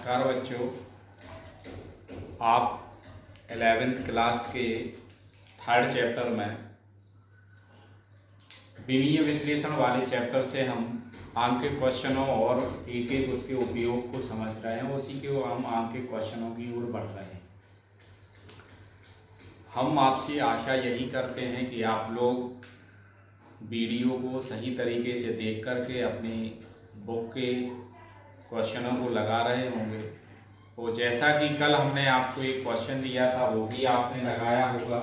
नमस्कार बच्चों, आप 11th क्लास के थर्ड चैप्टर में विमीय विश्लेषण वाले चैप्टर से हम अंक के क्वेश्चनों और एक एक उसके उपयोग को समझ रहे हैं। उसी के हम अंक के क्वेश्चनों की ओर बढ़ रहे हैं। हम आपसे आशा यही करते हैं कि आप लोग वीडियो को सही तरीके से देख करके अपनी बुक के क्वेश्चनों को लगा रहे होंगे। तो जैसा कि कल हमने आपको एक क्वेश्चन दिया था वो भी आपने लगाया होगा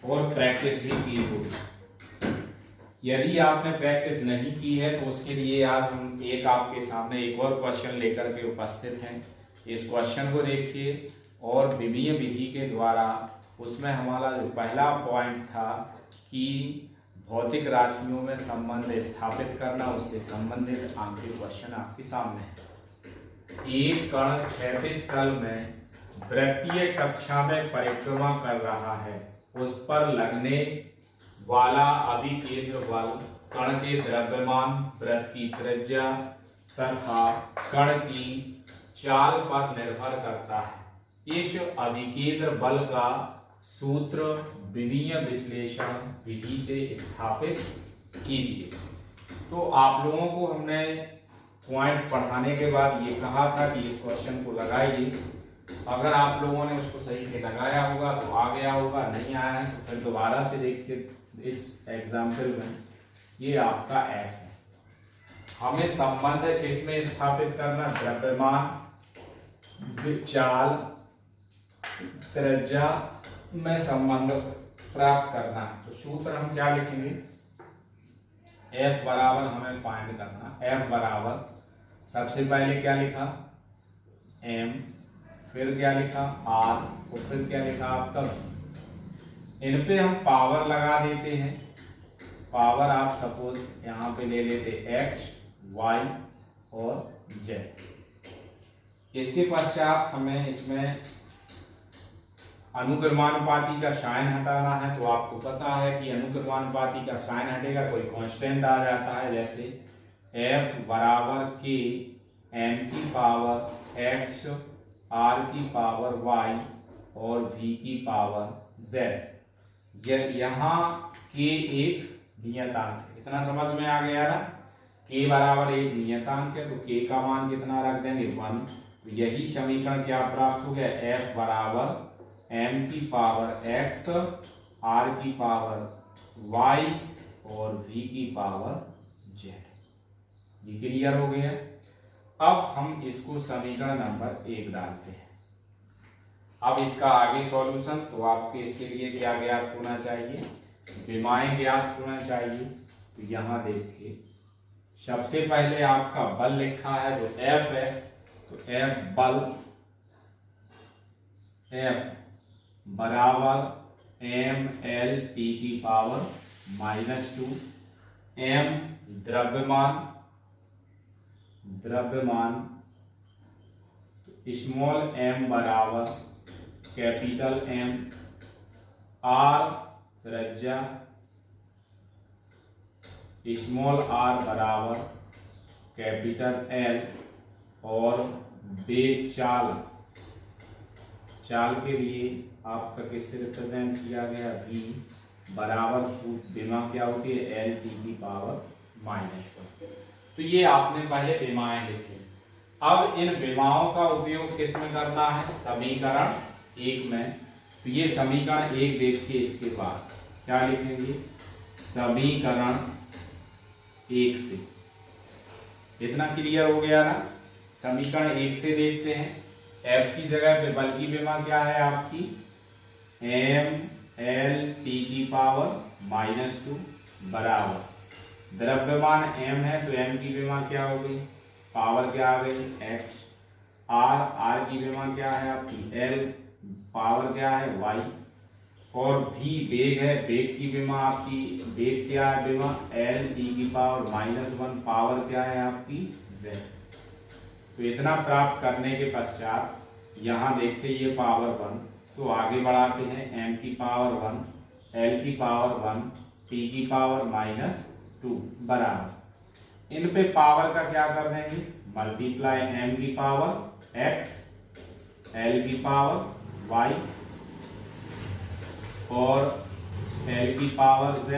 और प्रैक्टिस भी की होगी। यदि आपने प्रैक्टिस नहीं की है तो उसके लिए आज हम एक आपके सामने एक और क्वेश्चन लेकर के उपस्थित हैं। इस क्वेश्चन को देखिए और विमीय विधि के द्वारा उसमें हमारा जो पहला पॉइंट था कि भौतिक राशियों में संबंध स्थापित करना, उससे संबंधित अंक के क्वेश्चन आपके सामने है। एक कण क्षैतिज तल में वृत्तीय कक्षा में परिक्रमा कर रहा है। उस पर लगने वाला अभिकेंद्र बल कण के द्रव्यमान, वृत्त की त्रिज्या तथा कण की चाल पर निर्भर करता है। इस अभिकेंद्र बल का सूत्र विमीय विश्लेषण विधि से स्थापित कीजिए। तो आप लोगों को हमने पॉइंट पढ़ाने के बाद ये कहा था कि इस क्वेश्चन को लगाइए। अगर आप लोगों ने उसको सही से लगाया होगा तो आ गया होगा, नहीं आया है तो फिर दोबारा से देखिए। इस एग्जाम्पल में ये आपका एफ है। हमें संबंध किसमें स्थापित करना? द्रव्यमान, चाल, त्रिज्या में संबंध प्राप्त करना है। तो सूत्र हम क्या लिखेंगे? F बराबर हमें फाइंड करना। F बराबर सबसे पहले क्या लिखा? M, फिर क्या लिखा? R और फिर क्या लिखा आपका? इन पे हम पावर लगा देते हैं। पावर आप सपोज यहाँ पे ले लेते X, Y और Z। इसके पश्चात हमें इसमें अनुक्रमानुपाती का साइन हटाना है। तो आपको पता है कि अनुक्रमानुपाती का साइन हटेगा, कोई कांस्टेंट आ जाता है। जैसे F बराबर K M की पावर X, R की पावर Y और V की पावर Z। यहाँ K एक नियतांक है। इतना समझ में आ गया ना? K बराबर एक नियतांक है तो K का मान कितना रख देंगे? 1। तो यही समीकरण क्या प्राप्त हो गया? F बराबर M की पावर X, R की पावर Y और V की पावर Z। ये क्लियर हो गया। अब हम इसको समीकरण नंबर 1 डालते हैं। अब इसका आगे सॉल्यूशन, तो आपके इसके लिए क्या ज्ञात होना चाहिए? विमाएं ज्ञात होना चाहिए। तो यहाँ देखिए सबसे पहले आपका बल लिखा है जो F है। तो F बल F बराबर एम एल टी की पावर -2। M द्रव्यमान तो स्मॉल m बराबर कैपिटल M। R त्रिज्या, स्मॉल r बराबर कैपिटल L। और वेग चाल के लिए आपका किससे रिप्रेजेंट किया गया? v बराबर सूत्र विमा क्या होती है? एल टी की पावर -1। तो ये आपने पहले विमाएं लिखी। अब इन विमाओं का उपयोग किस में करना है? समीकरण 1 में। तो ये समीकरण 1 देखिए, इसके बाद क्या लिखेंगे? समीकरण 1 से। इतना क्लियर हो गया ना? समीकरण 1 से देखते हैं। F की जगह पे बल की विमा क्या है आपकी? M L T की पावर -2 बराबर द्रव्यमान M है तो M की विमा क्या हो गई? पावर क्या आ गई? X। R की विमा क्या है आपकी? L, पावर क्या है? Y। और V वेग है, वेग की विमा आपकी, वेग क्या है? विमा L T की पावर -1, पावर क्या है आपकी? Z। तो इतना प्राप्त करने के पश्चात यहाँ देखिए ये पावर 1, तो आगे बढ़ाते हैं। m की पावर 1, l की पावर 1, t की पावर -2 बराबर इन पे पावर का क्या कर देंगे? मल्टीप्लाई m की पावर x l की पावर y और l की पावर z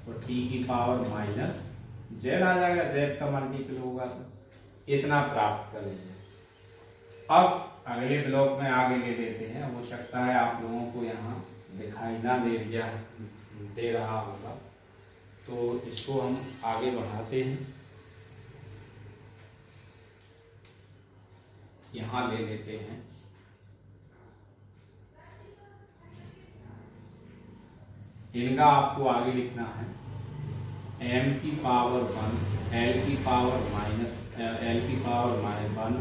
और t की पावर माइनस z आ जाएगा, z का मल्टीपल होगा तो इतना प्राप्त करेंगे। अब अगले ब्लॉक में आगे ले लेते हैं। हो सकता है आप लोगों को यहाँ दिखाई ना दे रहा होगा, तो इसको हम आगे बढ़ाते हैं। यहाँ ले लेते हैं इनका आपको आगे लिखना है m की पावर 1 l की पावर माइनस l की पावर -1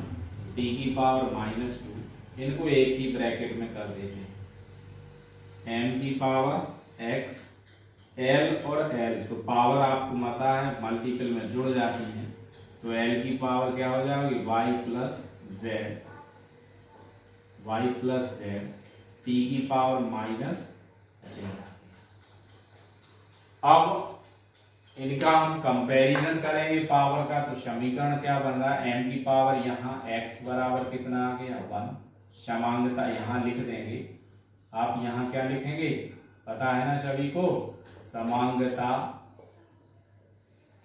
t की पावर -2। इनको एक ही ब्रैकेट में कर देते हैं। m की पावर x l और l तो पावर आपको पता है मल्टीपल में जुड़ जाती है, तो l की पावर क्या हो जाएगी y प्लस z t की पावर माइनस z। अब इनका हम कंपैरिजन करेंगे पावर का, तो समीकरण क्या बन रहा है m की पावर यहाँ x बराबर कितना आ गया 1। समांगता यहाँ लिख देंगे। आप यहाँ क्या लिखेंगे पता है ना सभी को, समांगता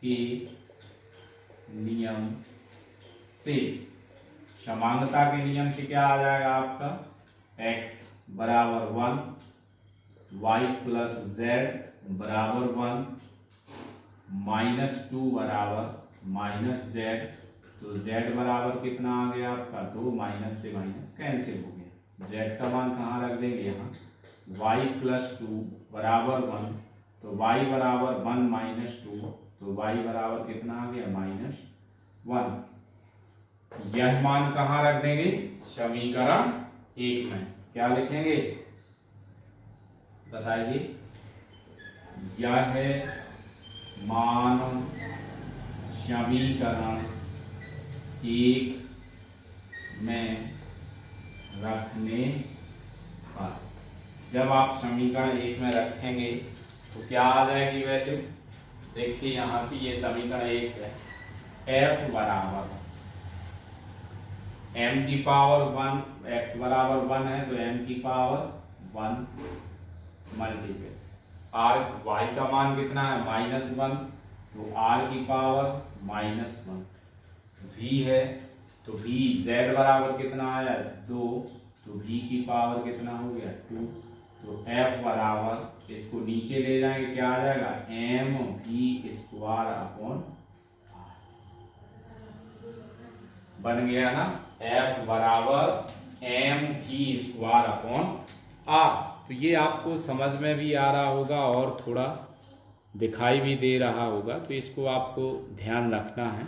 के नियम से, समांगता के नियम से क्या आ जाएगा आपका x बराबर 1 y प्लस z बराबर 1 -2 बराबर माइनस z। तो z बराबर कितना आ गया आपका 2, माइनस से माइनस कैंसिल हो गया। z का मान कहाँ रख देंगे यहाँ y प्लस 2 बराबर 1, तो y बराबर 1 माइनस 2, तो y बराबर कितना आ गया -1। यह मान कहाँ रख देंगे समीकरण 1 में। क्या लिखेंगे बताइए, यह है मान समीकरण 1 में रखने पर। जब आप समीकरण 1 में रखेंगे तो क्या आ जाएगी वैल्यू, देखिए यहां से ये समीकरण 1 है। f बराबर m की पावर 1, x बराबर 1 है तो m की पावर 1 मल्टीपल r, y का मान कितना है -1, तो r की पावर -1। v है तो v z बराबर कितना आया 2, तो v की पावर कितना हो गया 2। तो f बराबर इसको नीचे ले जाएंगे क्या आ जाएगा mv² अपॉन बन गया ना, f बराबर mv² अपॉन r। तो ये आपको समझ में भी आ रहा होगा और थोड़ा दिखाई भी दे रहा होगा, तो इसको आपको ध्यान रखना है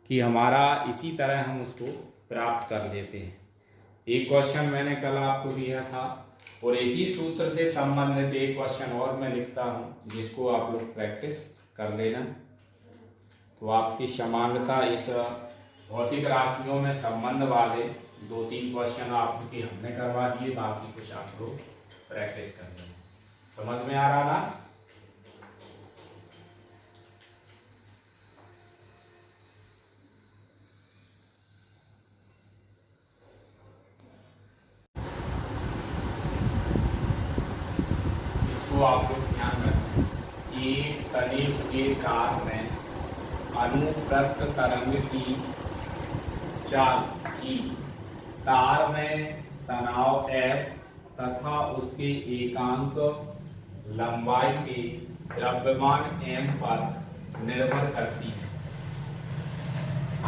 कि हमारा इसी तरह हम उसको प्राप्त कर लेते हैं। एक क्वेश्चन मैंने कल आपको दिया था और इसी सूत्र से संबंधित एक क्वेश्चन और मैं लिखता हूँ जिसको आप लोग प्रैक्टिस कर लेना। तो आपकी समांगता इस भौतिक राशियों में संबंध वाले 2-3 क्वेश्चन आपके हमने करवा दिए, बाकी कुछ आप लोग प्रैक्टिस कर लें। समझ में आ रहा ना? इसको आप लोग ध्यान रखें। एक तने हुए तार में अनुप्रस्थ तरंग की चाल की, तार में तनाव F तथा उसके एकांक लंबाई के द्रव्यमान m पर निर्भर करती है।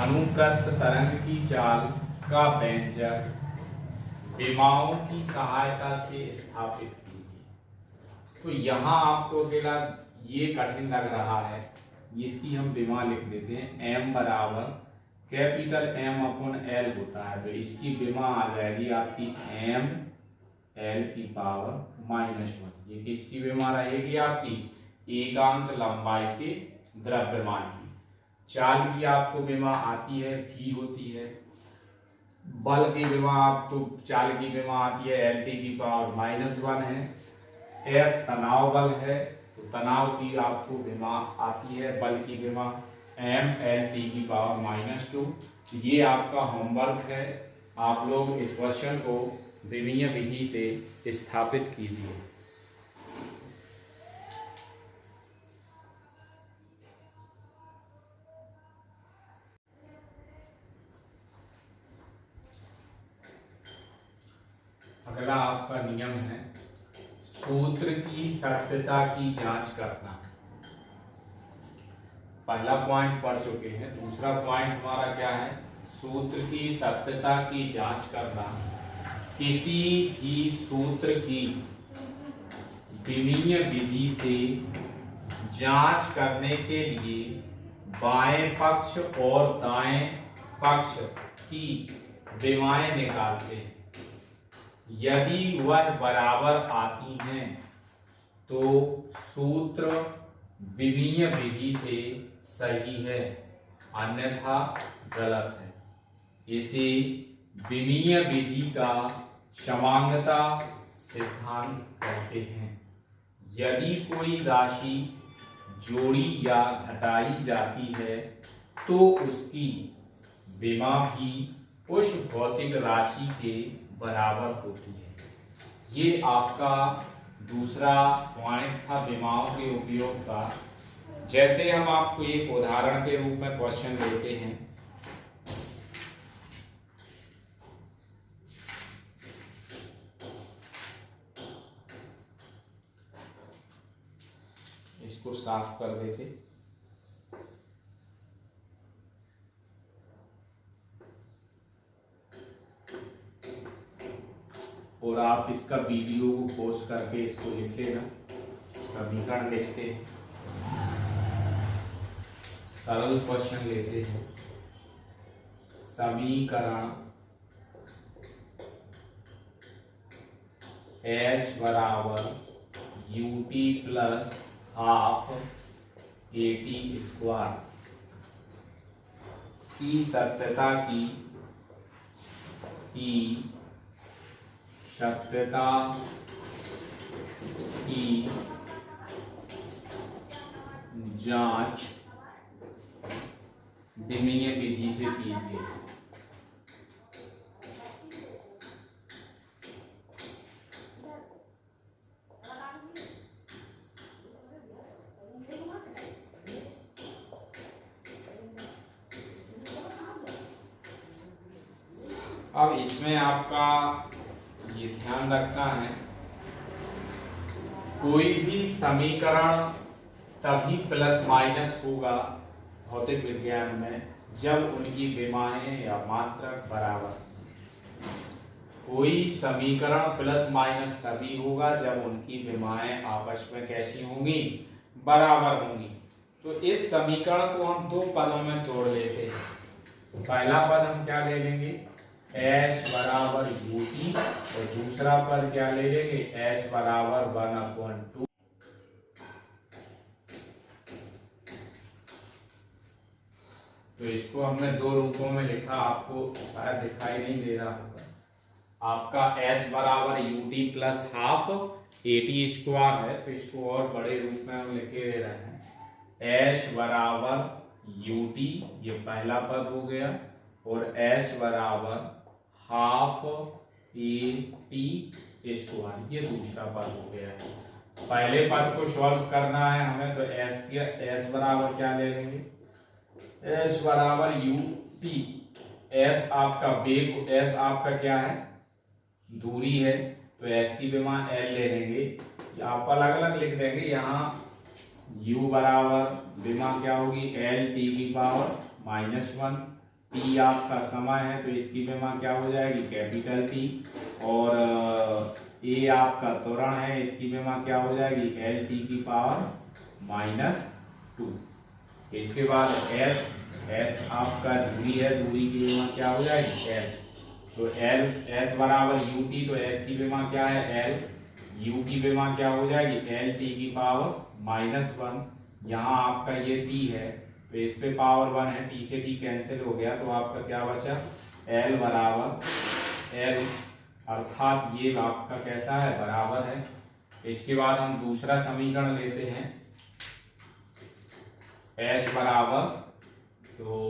अनुप्रस्थ तरंग की चाल का व्यंजक विमाओं की सहायता से स्थापित कीजिए। तो यहाँ आपको अकेला ये कठिन लग रहा है, इसकी हम विमा लिख देते हैं। m बराबर कैपिटल M अपॉन L होता है, तो इसकी विमा आ जाएगी आपकी m l की पावर -1। ये किसकी विमा रहेगी आपकी एकांक लंबाई के द्रव्यमान की। चाल की आपको विमा आती है v होती है। बल की विमा आपको चाल की विमा आती है lt की पावर -1 है। f तनाव बल है तो तनाव की आपको विमा आती है बल की विमा m lt की पावर -2। ये आपका होमवर्क है, आप लोग इस क्वेश्चन को विमीय विधि से स्थापित कीजिए। अगला आपका नियम है सूत्र की सत्यता की जांच करना। पहला पॉइंट पढ़ चुके हैं, दूसरा पॉइंट हमारा क्या है, सूत्र की सत्यता की जांच करना। किसी भी सूत्र की विमीय विधि से जांच करने के लिए बाएं पक्ष और दाएं पक्ष की विमाएं निकालते हैं। यदि वह बराबर आती हैं तो सूत्र विमीय विधि से सही है, अन्यथा गलत है। इसे विमीय विधि का समांगता सिद्धांत कहते हैं। यदि कोई राशि जोड़ी या घटाई जाती है तो उसकी विमा भी उस भौतिक राशि के बराबर होती है। ये आपका दूसरा पॉइंट था विमाओं के उपयोग का। जैसे हम आपको एक उदाहरण के रूप में क्वेश्चन लेते हैं, इसको साफ कर देते। और आप इसका वीडियो को पॉज करके इसको लिख लेना। समीकरण लिखते हैं, सरल क्वेश्चन लेते हैं। समीकरण S बराबर ut plus half AT square की सत्यता की जांच विमीय विधि से कीजिए। अब इसमें आपका ये ध्यान रखना है, कोई भी समीकरण तभी प्लस माइनस होगा भौतिक विज्ञान में जब उनकी विमाएं या मात्रक बराबर। कोई समीकरण प्लस माइनस तभी होगा जब उनकी विमाएं आपस में कैसी होंगी, बराबर होंगी। तो इस समीकरण को हम दो पदों में तोड़ लेते हैं। पहला पद हम क्या ले लेंगे, S बराबर ut, और दूसरा पद क्या ले लेंगे, S बराबर 1/2। तो इसको हमने दो रूपों में लिखा, आपको शायद दिखाई नहीं दे रहा होगा। आपका S बराबर ut plus half AT square है, तो इसको और बड़े रूप में हम लिखे दे रहे हैं। S बराबर ut, ये पहला पद हो गया, और S बराबर हाफ AT स्क्वायर, ये दूसरा पद हो गया। पहले पद को सॉल्व करना है हमें, तो S बराबर क्या ले लेंगे, S बराबर ut। S आपका वेग, S आपका क्या है, दूरी है, तो S की विमा L ले लेंगे। आप अलग अलग लिख देंगे। यहाँ U बराबर विमा क्या होगी, L t की पावर -1। T आपका समय है, तो इसकी विमा क्या हो जाएगी, कैपिटल T। और A आपका त्वरण है, इसकी विमा क्या हो जाएगी, L t की पावर -2। इसके बाद S आपका दूरी है, दूरी की विमा क्या हो जाएगी, L। तो S बराबर ut, तो S की विमा क्या है, L। U की विमा क्या हो जाएगी, L t की पावर -1। यहाँ आपका ये T है, तो इस पे पावर 1 है, T से T कैंसिल हो गया, तो आपका क्या बचा, L बराबर L, अर्थात ये आपका कैसा है, बराबर है। इसके बाद हम दूसरा समीकरण लेते हैं। S बराबर, तो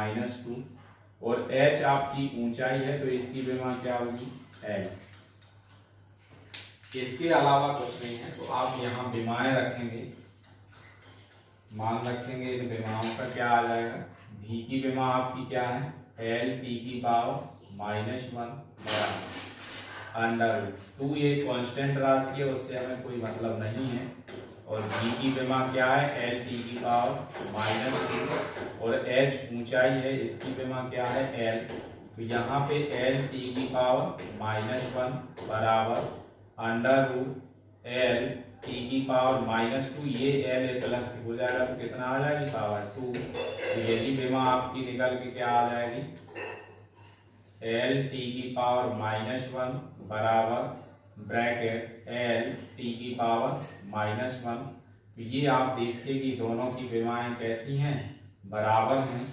-2 और h आपकी ऊंचाई है तो इसकी विमा क्या होगी l। इसके अलावा कुछ नहीं है, तो आप यहाँ विमाएं रखेंगे, मान रखेंगे इन विमाओं का क्या आ जाएगा, v की विमा आपकी क्या है l t की पावर -1 बराबर √2। ये कांस्टेंट राशि है, उससे हमें कोई मतलब नहीं है। और v की विमा क्या है l t की पावर -2 और h ऊंचाई है, इसकी विमा क्या है l। तो यहाँ पे l t की पावर -1 बराबर √l t की पावर -2, ये l प्लस हो जाएगा तो कितना आ जाएगी पावर 2। तो यही विमा आपकी निकल के क्या आ जाएगी l t की पावर -1 बराबर ब्रैकेट l t की पावर -1। तो ये आप देखिए कि दोनों की विमाएं कैसी हैं, बराबर हैं।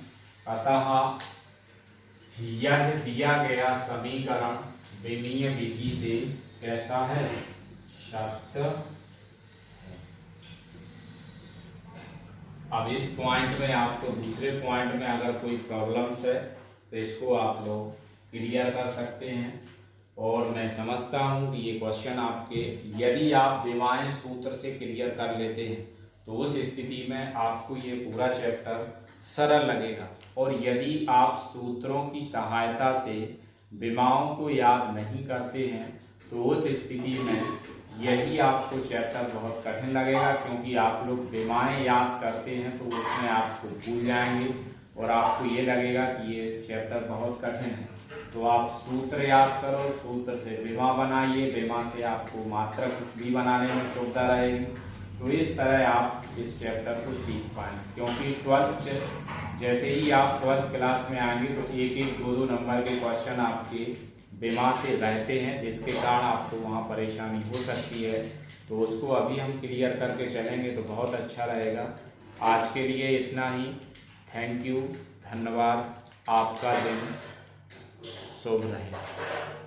अतः यह दिया गया समीकरण विमीय विधि से कैसा है, सत्य है। अब इस पॉइंट में आपको दूसरे पॉइंट में अगर कोई प्रॉब्लम्स है तो इसको आप लोग क्लियर कर सकते हैं। और मैं समझता हूँ कि ये क्वेश्चन आपके, यदि आप विमाएं सूत्र से क्लियर कर लेते हैं तो उस स्थिति में आपको ये पूरा चैप्टर सरल लगेगा। और यदि आप सूत्रों की सहायता से विमाओं को याद नहीं करते हैं तो उस स्थिति में यही आपको चैप्टर बहुत कठिन लगेगा, क्योंकि आप लोग बेमाने याद करते हैं तो उसमें आपको भूल जाएंगे और आपको ये लगेगा कि ये चैप्टर बहुत कठिन है। तो आप सूत्र याद करो, सूत्र से बेमा बनाइए, बेमा से आपको मात्रक भी बनाने में सुविधा रहेगी। तो इस तरह आप इस चैप्टर को सीख पाएंगे, क्योंकि 12th जैसे ही आप 12th क्लास में आएंगे तो एक एक दो दो नंबर के क्वेश्चन आपके बेमा से रहते हैं, जिसके कारण आपको वहाँ परेशानी हो सकती है। तो उसको अभी हम क्लियर करके चलेंगे तो बहुत अच्छा रहेगा। आज के लिए इतना ही। थैंक यू, धन्यवाद। आपका दिन शुभ रहे।